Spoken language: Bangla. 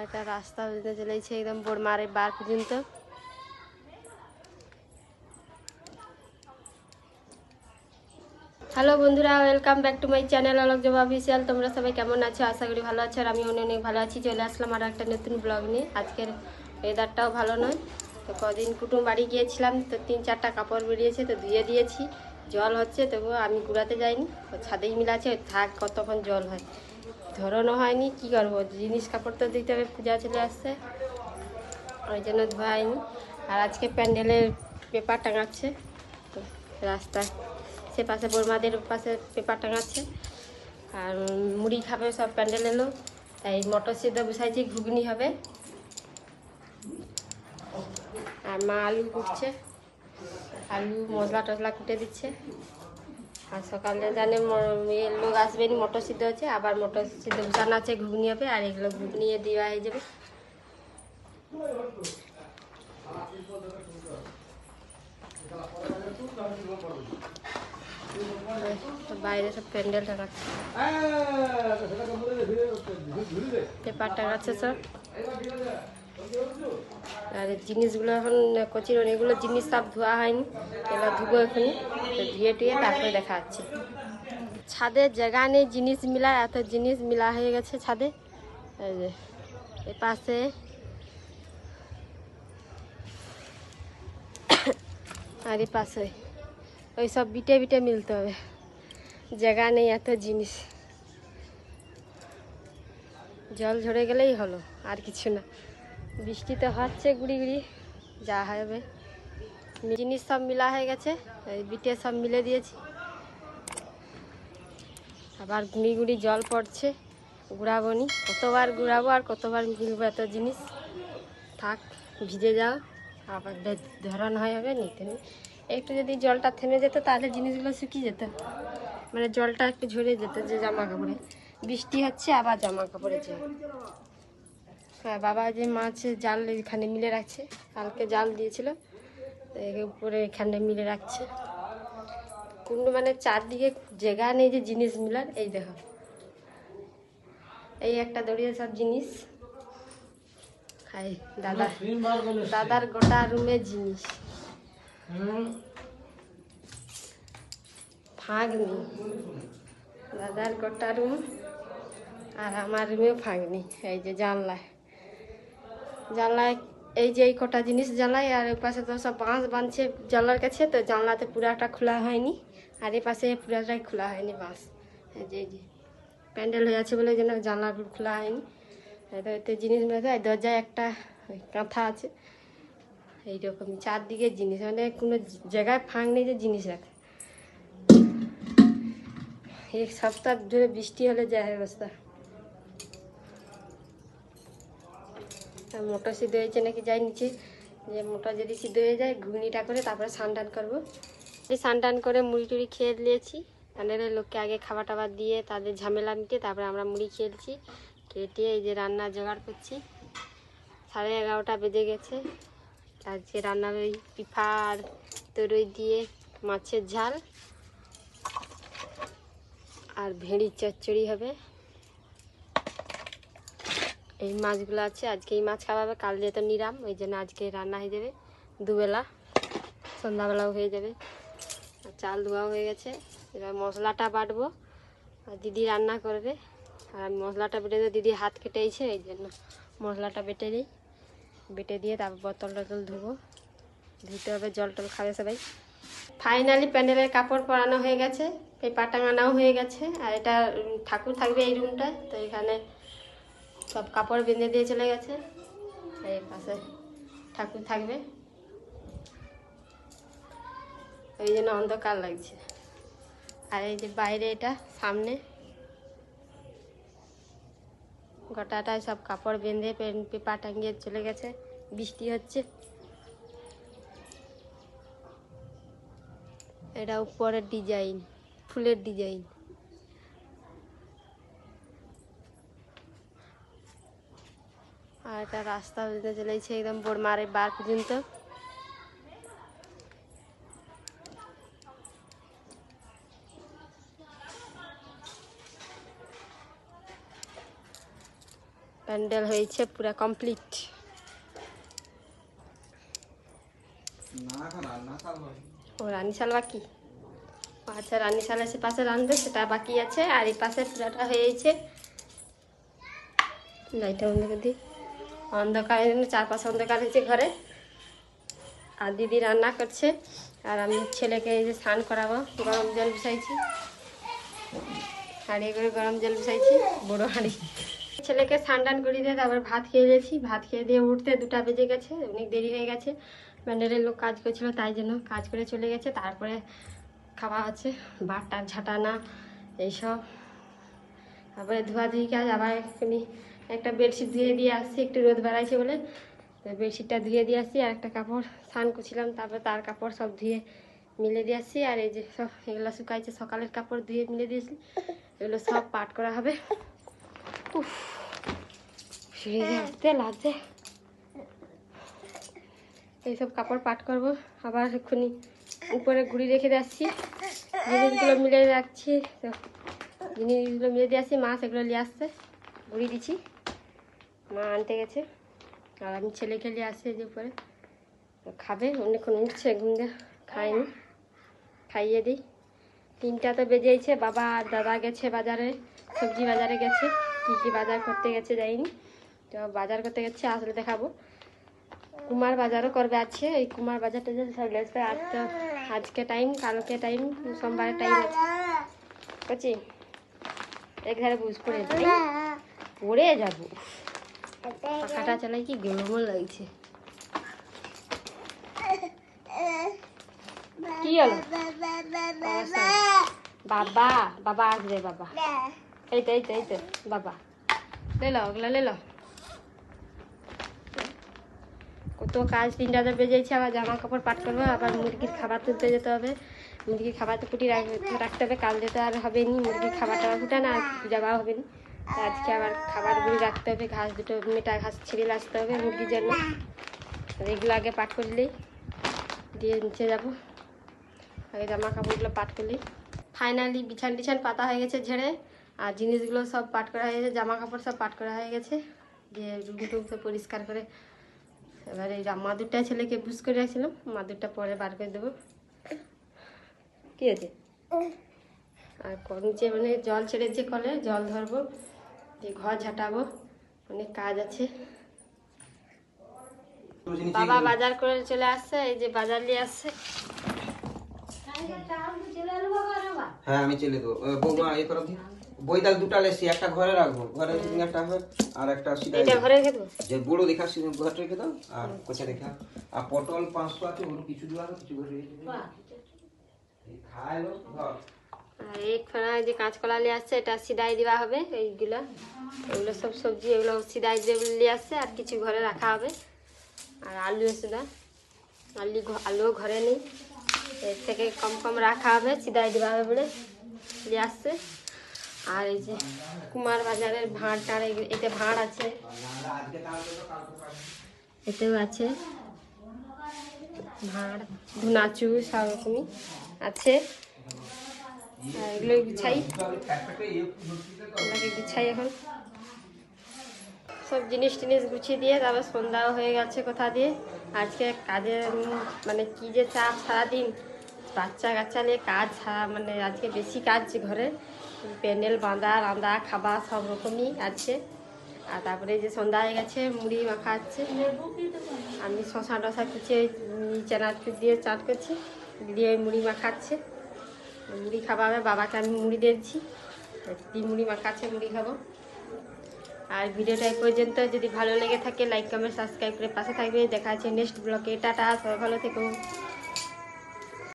একটা রাস্তা বেঁধে চলেছে একদম বোরমারে বার পর্যন্ত। হ্যালো বন্ধুরা, welcome back to my channel Alok Joba official. তোমরা সবাই কেমন আছো? আশা করি ভালো আছো, আর আমি অনেক ভালো আছি। চলে আসলাম আর একটা নতুন ব্লগ নিয়ে। আজকের ওয়েদারটাও ভালো নয়, তো কদিন কুটুম বাড়ি গিয়েছিলাম, তো 3-4টা কাপড় বেরিয়েছে, তো ধুয়ে দিয়েছি। জল হচ্ছে, তবুও আমি কুড়াতে যাইনি, ছাদেই মিলাছে, থাক কতক্ষণ জল হয়। ধরানো হয়নি, কি করবো, জিনিস কাপড় তো দিতে হবে, পূজা চলে আসছে, ওই জন্য ধোয়া হয়নি। আর আজকে প্যান্ডেলের পেপার টাঙাচ্ছে, তো রাস্তায় সে পাশে বোরমাদের পাশে পেপার টাঙাচ্ছে। আর মুড়ি খাবে সব, প্যান্ডেল এলো, তাই মটর সিদ্ধ বসাইছি, ঘুগনি হবে। আর মা আলু কুটছে, আলু মশলা টশলা কুটে দিচ্ছে। আর সকালে জানে লোক আসবেনি, মটর সিদ্ধ আছে, আবার মটর সিদ্ধ বসানো আছে, ঘুগনি হবে, আর এগুলো ঘুগনি দেওয়া হয়ে যাবে। বাইরে সব প্যান্ডেল টাঙাচ্ছে, পেপার টাঙাচ্ছে সব। আর জিনিসগুলো এখন কচির অনেকগুলো জিনিস সব ধোয়া হয়নি, এগুলো ধুবো এখনই, তো ধুয়ে টুয়ে তারপরে দেখা যাচ্ছে। ছাদে জায়গা নেই জিনিস মিলার, এত জিনিস মিলা হয়ে গেছে ছাদে। এই যে এ পাশে আর এই পাশে ওই সব বিটে বিটে মিলতে হবে, জায়গা নেই, এত জিনিস। জল ঝরে গেলেই হলো, আর কিছু না। বৃষ্টি তো হচ্ছে গুড়ি গুড়ি, যা হবে। জিনিস সব মিলা হয়ে গেছে, এই বিটে সব মিলে দিয়েছি। আবার গুঁড়ি গুঁড়ি জল পড়ছে, গুড়াবো নি, কতবার গুড়াবো আর কতবার মিলবো এত জিনিস। থাক, ভিজে যাও, আবার ধরানো হয়ে হবে, নিতে নেই। একটু যদি জলটা থেমে যেত তাহলে জিনিসগুলো শুকিয়ে যেত, মানে জলটা একটু ঝরে যেত, যে জামা কাপড়ে বৃষ্টি হচ্ছে আবার জামা কাপড়ে যে। হ্যাঁ, বাবা যে মাছ জাল এখানে মিলে রাখছে, কালকে জাল দিয়েছিল, উপরে এখানে মিলে রাখছে। কোনো মানে চারদিকে জায়গা নেই যে জিনিস মিলার। এই দেখো, এই একটা দড়িয়ে সব জিনিস, দাদার গোটা রুমে জিনিস, ফাঁক নেই। দাদার গোটা রুম আর আমার রুমেও ফাঁক নেই। এই যে জানলায় এই যে এই কটা জিনিস জ্বালাই, আর ওই পাশে তো সব বাঁশ বাঁধছে জানলার কাছে, তো জানলাতে পুরাটা খোলা হয়নি, আর এই পাশে পুরাটাই খোলা হয়নি বাঁশ। এই যে প্যান্ডেল হয়ে আছে বলে যেন জানলাগুলো খোলা হয়নি। এতে জিনিস মেলে, দরজায় একটা কাঁথা আছে, এইরকম চারদিকে জিনিস, মানে কোনো জায়গায় ফাঁক নেই যে জিনিস রাখে। এক সপ্তাহ ধরে বৃষ্টি হলে যায় অবস্থা। মোটর সিদ্ধ হয়েছে নাকি যাই নিচে, যে মোটর যদি সিদ্ধ হয়ে যায় ঘুগনিটা করে তারপরে স্নান করবো। স্নান করে মুড়ি টুড়ি খেয়ে নিয়েছি, প্যান্ডেলের লোককে আগে খাবার টাবার দিয়ে তাদের ঝামেলা মিটিয়ে তারপরে আমরা মুড়ি খেয়েছি। কেটে এই যে রান্না জোগাড় করছি, 11:30 বেজে গেছে। আজকে রান্নার ওই পিঠা আর তরই দিয়ে মাছের ঝাল আর ভেড়ির চচ্চড়ি হবে। এই মাছগুলো আছে, আজকে এই মাছ খাওয়াবে, কাল যেহেতু নিরাম, ওই জন্য আজকে রান্না হয়ে যাবে দুবেলা, সন্ধ্যাবেলাও হয়ে যাবে। আর চাল ধোয়াও হয়ে গেছে, এবার মশলাটা বাটবো, আর দিদি রান্না করবে। আর মশলাটা বেটে দিয়ে দিদি হাত কেটেছে, এই জন্য মশলাটা বেটে দিই, বেটে দিয়ে তারপর বোতল টোতল ধুবো, ধুতে হবে, জল টল খাবে সবাই। ফাইনালি প্যান্ডেলের কাপড় পরানো হয়ে গেছে, পেপার টাঙানোও হয়ে গেছে। আর এটা ঠাকুর থাকবে এই রুমটায়, তো এখানে সব কাপড় বেঁধে দিয়ে চলে গেছে। এই পাশে ঠাকুর থাকবে, ওই জন্য অন্ধকার লাগছে। আর এই যে বাইরে, এটা সামনে গোটাটায় সব কাপড় বেঁধে পেপার টাঙিয়ে চলে গেছে, বৃষ্টি হচ্ছে। এটা উপরের ডিজাইন, ফুলের ডিজাইন। আর একটা রাস্তা বেঁধে চলেছে একদম বোরমারে বার পর্যন্ত। প্যান্ডেল হয়েছে পুরা কমপ্লিট। ও রানীশাল বাকি, আচ্ছা রানীশাল সে পাশে রাঁধবে, সেটা বাকি আছে। আর এই পাশে পুরাটা হয়েছে। লাইটটা বন্ধ করে দিই, অন্ধকারের জন্য চারপাশে অন্ধকার হয়েছে ঘরে। আর দিদি রান্না করছে, আর আমি ছেলেকে এই যে স্নান করাবো, গরম জল বসাইছি, হাঁড়ি করে গরম জল বসাইছি, বড় হাঁড়ি। ছেলেকে স্নান টান করিয়ে দিয়ে তারপর ভাত খেয়ে দিয়েছি। ভাত খেয়ে দিয়ে উঠতে 2টা বেজে গেছে, অনেক দেরি হয়ে গেছে। ব্যান্ডেলের লোক কাজ করছিল, তাই জন্য কাজ করে চলে গেছে। তারপরে খাওয়া আছে, বাটার ঝাঁটানা এইসব, তারপরে ধোয়াধুয়ি কাজ। আবার এখানে একটা বেডশিট ধুয়ে দিয়ে আসছি, একটু রোদ বেড়াইছে বলে বেডশিটটা ধুয়ে দিয়ে আসছি। আর একটা কাপড় স্নান করছিলাম, তারপরে তার কাপড় সব ধুয়ে মিলে দিয়ে আসছি। আর এই যে সব এগুলো শুকাইছে, সকালের কাপড় ধুয়ে মিলে দিয়েছি, এগুলো সব পাট করা হবে। উফ, সিঁড়ি আসতে লাগছে। এইসব কাপড় পাট করবো। আবার এক্ষুনি উপরে ঘুড়ি রেখে দিয়ে আসছি, জিনিসগুলো মিলে রাখছি, জিনিসগুলো মিলে দিয়ে আসছি। মা সেগুলো নিয়ে আসছে, ঘুড়ি দিচ্ছি, মা আনতে গেছে। আর আমি ছেলেকে নিয়ে আসছি যে উপরে, খাবে, অনেকক্ষণ উঠছে ঘুম দিয়ে, খাইনি, খাইয়ে দিই। 3টা তো বেজেইছে। বাবা আর দাদা গেছে বাজারে, সবজি বাজারে গেছে। কি বাজার করতে গেছে যাইনি, তো বাজার করতে গেছে, আসলে দেখাবো। কুমার বাজারও করবে আছে, এই কুমার বাজারটা যে সব আসবে। আর তো আজকে টাইম, কালকে টাইম, সোমবারের টাইম আছে। বুঝছি এক ধারে বুঝ পড়ে যাই, পড়ে যাবো। পাখাটা চালাই কি গরমও লাগছে। কি হলো বাবা? বাবা আসবে, বাবা এই তো এই তো এই তো বাবা, লে লো ওগুলো লে লো। কত কাজ, 3টা তো বেজেছে। আবার জামা কাপড় পাট করবো, আবার মুরগির খাবার তুলতে যেতে হবে। মুরগির খাবার তো ফুটি রাখতে হবে, কালকে তো আর হবে নি মুরগির খাবারটা ফুটা না, আর যাওয়া হবে না। আজকে আবার খাবারগুলি রাখতে হবে, ঘাস দুটো মেটা ঘাস ছিঁড়ে আসতে হবে মুরগির জন্য। এগুলো আগে পাট করলেই দিয়ে নিচে যাবো, আগে জামা কাপড়গুলো পাট করলেই। ফাইনালি বিছান টিছান পাতা হয়ে গেছে ঝেড়ে, আর জিনিসগুলো সব পাট করা হয়ে গেছে, জামা কাপড় সব পাট করা হয়ে গেছে। দিয়ে রুম টুম সব পরিষ্কার করে এবারে এই মাদুরটা ছেলেকে বুঝ করে রাখছিলাম, মাদুরটা পরে বার করে দেবো। কি আছে? আর নিচে মানে জল ছেড়েছে কলে, জল ধরবো, দিয়ে ঘর ঝাঁটাবো, অনেক কাজ আছে। বাবা বাজার করে চলে আসছে, এই যে বাজার নিয়ে আসছে। হ্যাঁ আমি চলে দেবো। বৌমা এই করো, বইদাল 2টা লেসি, একটা ঘরে রাখবো, ঘরে একটা হবে, আর একটা সিধা এটা ঘরে রেখে দেবো। যে বড় দেখা ঘরে রেখে দাও, আর কোচা দেখা। আর পটল 500 আছে, ওর কিছু দিবা, কিছু ঘরে রেখে দাও। খাই লো ধর। আর এইখানে যে কাঁচকলা নিয়ে আসছে, এটা সিদাই দেওয়া হবে। এইগুলো এগুলো সব সবজি, এগুলো সিদাই দিয়ে আসছে, আর কিছু ঘরে রাখা হবে। আর আলু এসে আলুও ঘরে নেই, এর থেকে কম কম রাখা হবে, সিদাই দেওয়া হবে বলে নিয়ে আসছে। আর এই যে কুমার বাজারের ভাঁড় টাড়, এতে ভাঁড় আছে, এতেও আছে ভাঁড়, ধুনাচু সব রকমই আছে। আর এগুলো গুছাই, এগুলোকে গুছাই এখন সব জিনিস টিনিস গুছিয়ে দিয়ে। তারপর সন্ধ্যাও হয়ে গেছে কোথা দিয়ে। আজকে কাজের মানে কি যে চাপ, সারাদিন বাচ্চা কাচ্চা নিয়ে কাজ, মানে আজকে বেশি কাজ ঘরে, প্যান্ডেল বাঁধা, রাঁধা, খাবার সব রকমই আছে। আর তারপরে যে সন্ধ্যা হয়ে গেছে, মুড়ি মাখা হচ্ছে। আমি শশা টশা কুচিয়ে চানাচ দিয়ে চাট করছি, দিয়ে মুড়ি মাখাচ্ছে, মুড়ি খাওয়া হবে। বাবাকে আমি মুড়ি দিয়েছি, দিদি মুড়ি মাখাচ্ছে, মুড়ি খাবো। আর ভিডিওটা এই পর্যন্ত, যদি ভালো লেগে থাকে লাইক কমেন্ট সাবস্ক্রাইব করে পাশে থাকবে। দেখা আছে নেক্সট ব্লগে। টাটা, সবাই ভালো থেকো।